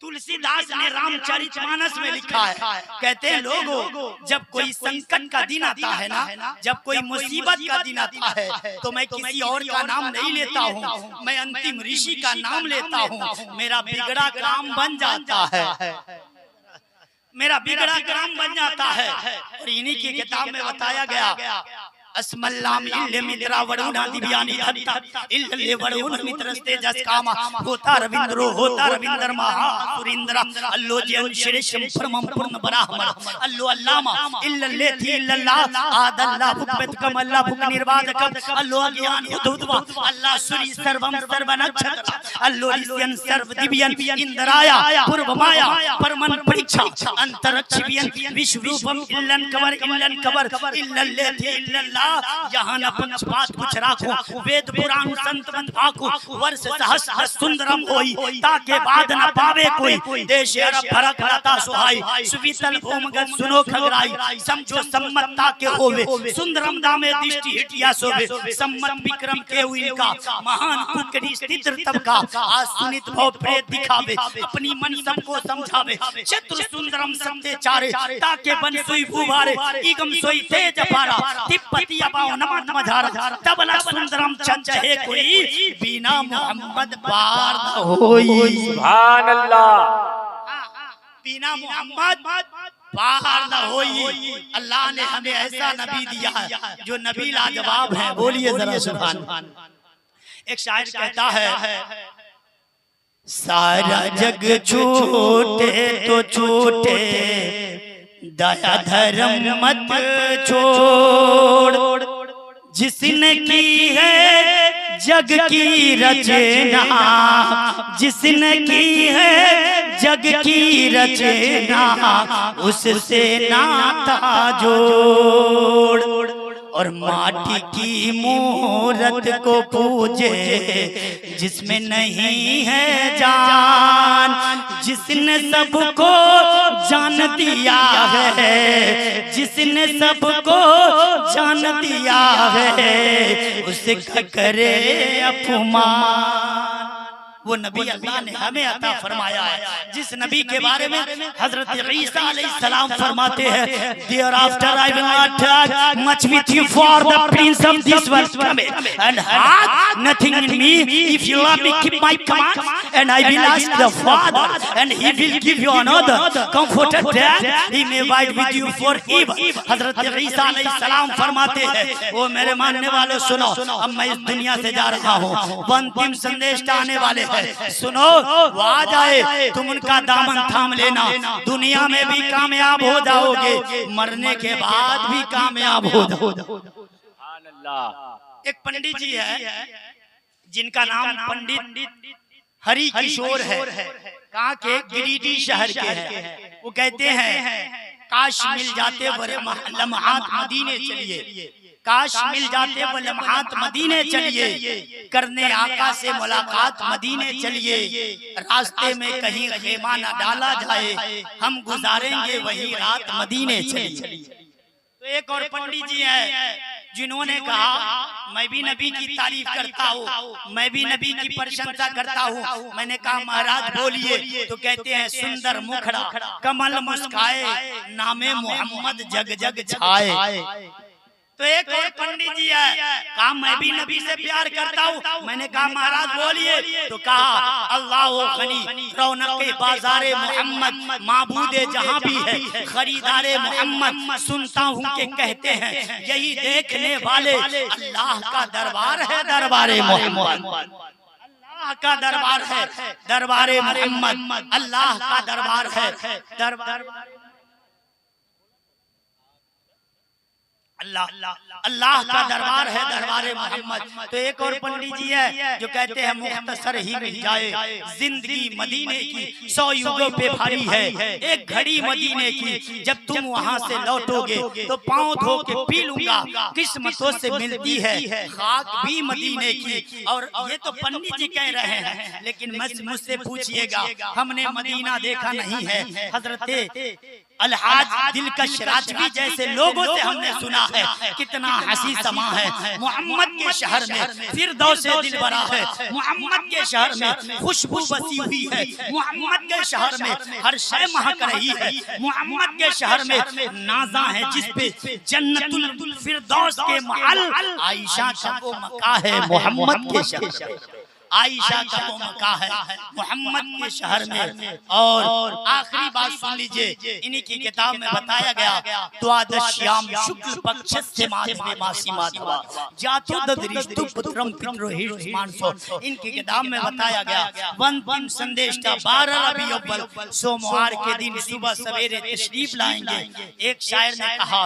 तुलसीदास ने रामचरितमानस में लिखा है। कहते हैं लोगों, जब कोई संकट का दिन आता है ना, जब कोई मुसीबत का दिन आता है, तो मैं किसी और का नाम नहीं लेता हूँ, मैं अंतिम ऋषि का नाम लेता हूँ। मेरा बिगड़ा काम बन जाता है, मेरा बिगड़ा काम बन जाता है। और इन्हीं की किताब में बताया गया, अस्मल्लाम इल्ले मित्रा वरुणा दिव्यानी धत्ता इल्ले वरुण मित्रस्ते जस कामा होता रविंद्रो होता रविंदर महा सुरिंद्र अल्लो जन श्रेष्ठम परमम पूर्ण ब्राह्मण अल्लो अल्लामा इल्ले थी इल्लल्लाह आदल्ला भुक्मत कम अल्लाह भुक निर्वादकम अल्लो अज्ञान उद्धुद्वा अल्लाह सूरी सर्वम सर्वनक्षत्र अल्लो रिस्यन सर्व दिव्यन इंद्राया पूर्व माया परमन परीक्षा अंतरिक्ष वियन विश्व रूपम इल्लन कबर इल्ले थी इल्लल्लाह। यहाँ न पक्षपात कुछ राखो, वेद पुराण संत मत भाको, वर्ष सहस्र सुंदरम होई, ताके बाद न पावे कोई। देश अरब भरत लता सुहाई, सुवितल भूमगत सुनो खगराई, समझो सम्मतता के होवे, सुंदरम दामे दृष्टि हिटिया सोवे, सम्मत विक्रम के इनका, महान कुकड़ी स्थित तब का, आज सुनित भव प्रेत दिखावे, अपनी मन सबको समझावे, चतुर सुंदरम सबते चारे, ताके बन सोई भूभारे, इगम सोई तेज पारा, तिब्बती नमक मझारा, तबला सुंदरम चंच है कोई, बिना मोहम्मद पार न होई। सुभान अल्लाह। बिना मोहम्मद पार न होई। अल्लाह ने हमें ऐसा नबी दिया है जो नबी लाजवाब है। बोलिए जरा सुभान। एक शायर कहता है, सारा जग छूटे तो छूटे, दया धर्म मत छोड़, जिसने की है जग की रचना, जिसने की है जग की रचना, उससे नाता जोड़। और माटी की मूरत को पूजे जिसमें नहीं है जान, जिसने सबको जान दिया है, जिसने सबको जान दिया है, उसका करे अपमान। वो नबी अल्लाह ने हमें अता फरमाया है, जिस नबी के बारे में हजरत ईसा अलैहिस्सलाम फरमाते हैं, thereafter I will not talk much with you for the prince of this world coming and have nothing in me. If you love me, keep my commands, and I will ask the Father, and He will give you another comforter that He may abide with you forever. हजरत ईसा अलैहिस्सलाम फरमाते हैं, वो मेरे मानने वालों सुनो, अब मैं इस दुनिया से जा रहा हूँ, अंतिम संदेश आने वाले हैं, सुनो, वो आ जाए, तुम उनका दामन थाम लेना, दुनिया में भी कामयाब हो जाओगे, मरने के बाद भी कामयाब हो जाओगे। एक पंडित जी है जिनका नाम पंडित हरि किशोर है, कहाँ के, गिरिडीह शहर के हैं। वो कहते हैं, काश मिल जाते वो लम्हात मदीने चलिए, काश मिल जाते वो लम्हात मदीने चलिए, करने आका से मुलाकात मदीने चलिए, रास्ते में कहीं खेमा न डाला जाए, हम गुजारेंगे वही रात मदीने चलिए। तो एक और पंडित जी हैं जिन्होंने कहा, मैं भी नबी की तारीफ करता हूँ, मैं भी नबी की प्रशंसा करता हूँ। मैंने कहा महाराज बोलिए, तो कहते हैं, सुंदर मुखड़ा कमल मुस्काए, नामे मोहम्मद जग जग छाए। तो एक और पंडित जी है, कहा मैं भी नबी से प्यार करता हूँ। मैंने कहा महाराज बोलिए, तो कहा अल्लाह गनी रौनक बाजारे मोहम्मद माबूदे जहाँ भी है खरीदारे मोहम्मद, सुनता हूँ कि कहते हैं यही देखने वाले अल्लाह का दरबार है, दरबारे मोहम्मद, अल्लाह का दरबार है, दरबारे मोहम्मद, अल्लाह का दरबार है, दरबार अल्लाह का दरबार है, दरबारे मोहम्मद। तो एक और पंडित जी है जो कहते हैं, मुख्तसर ही मिल जाए जिंदगी मदीने की, 100 युगों पे भारी है एक घड़ी मदीने की, जब तुम वहाँ से लौटोगे तो पाँव धो के पी लूंगा, किस्मतों से मिलती है खाक भी मदीने की। और ये तो पंडित जी कह रहे हैं, लेकिन मुझसे पूछिएगा, हमने मदीना देखा नहीं है, हजरत अलहाज दिलकश राजवी जैसे लोगों से हमने सुना है कितना हसी समा है मोहम्मद के शहर में, फिरदौस दिल बरा है मोहम्मद के शहर में, खुशबू बसी हुई है मोहम्मद के शहर में, हर शय महक रही है मोहम्मद के शहर में, नाजा है जिस पे जन्नतुल फिरदौस के महल, आयशा का वो मका है मोहम्मद के शहर में, आयशा का वो मका है मोहम्मद के शहर में। और आखिरी बात सुन लीजिए, इन्हीं की किताब में बताया गया, द्वादश्याम शुक्ल पक्ष से मासी माधवा जातो ददरिस्तु पुत्रम पितरोहित मानसो, इनकी किताब में बताया गया, अंतिम संदेश था 12 रबी अव्वल सोमवार के दिन सुबह सवेरे तशरीफ लाएंगे। एक शायर ने कहा,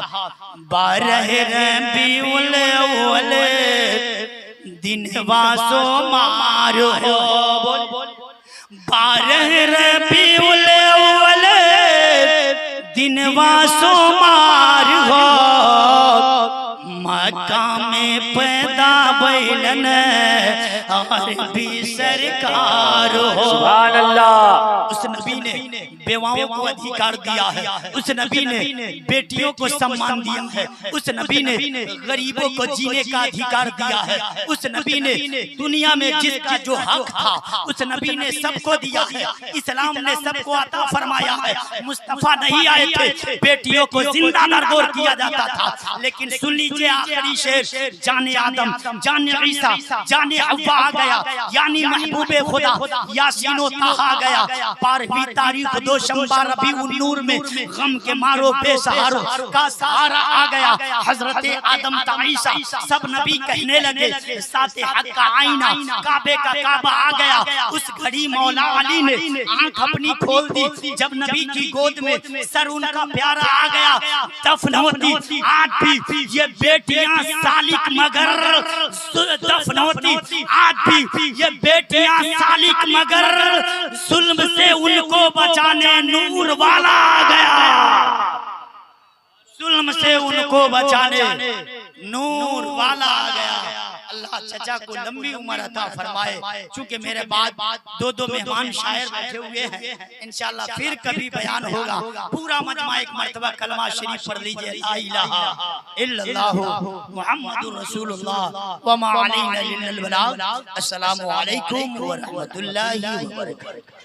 12 रबी अव्वल दिन वासो मार हो, 12 रबीउल अव्वल दिन वासो मार हो, मक्का में पैदा बैलन अरबी सरकार हो। सुभान अल्लाह। उस नबी ने बेवाओं को अधिकार दिया है, उस नबी ने बेटियों को सम्मान दिया है, उस नबी ने गरीबों को जीने का अधिकार दिया है, उस नबी ने दुनिया में जिसका जो हक था उस नबी ने सबको दिया है, इस्लाम ने सबको अता फरमाया है। मुस्तफा नहीं आए थे, बेटियों को जिंदा नरगोर किया जाता था, लेकिन सुन लीजिए आखिरी शेर, जाने आदम जाने ईसा जाने हव्वा आ गया, यानी महबूबे खुदा यासीन व ताहा आ गया, 12वीं तारीख दो शंबा रबीउन नूर में गम के मारो बेसहारों का सहारा आ गया, हजरत आदम ता ईसा सब नबी कहने लगे, साथे हक का आईना काबे का काबा आ गया। उस घड़ी मौला अली ने आंख अपनी खोल दी, जब नबी की गोद में सर उनका प्यारा आ गया, दफन होती आज भी ये बेटियां सालिक मगर, दफन होती आज भी ये बेटियां सालिक मगर, जुल्म से उनको बचाने नूर वाला आ गया, जुल्म से उनको बचाने नूर वाला आ गया। अल्लाह चचा को लंबी उम्र अता फरमाए। चूंकि मेरे बाद दो मेहमान शायर बैठे हुए हैं, इंशाअल्लाह फिर कभी बयान होगा। पूरा मजमा एक मर्तबा कलमा शरीफ पढ़ लीजिए, ला इलाहा इल्लल्लाहु मुहम्मदुर रसूलुल्लाह व मा अलैना इल्लल बलाग। अस्सलामु अलैकुम व रहमतुल्लाहि व बरकातहू।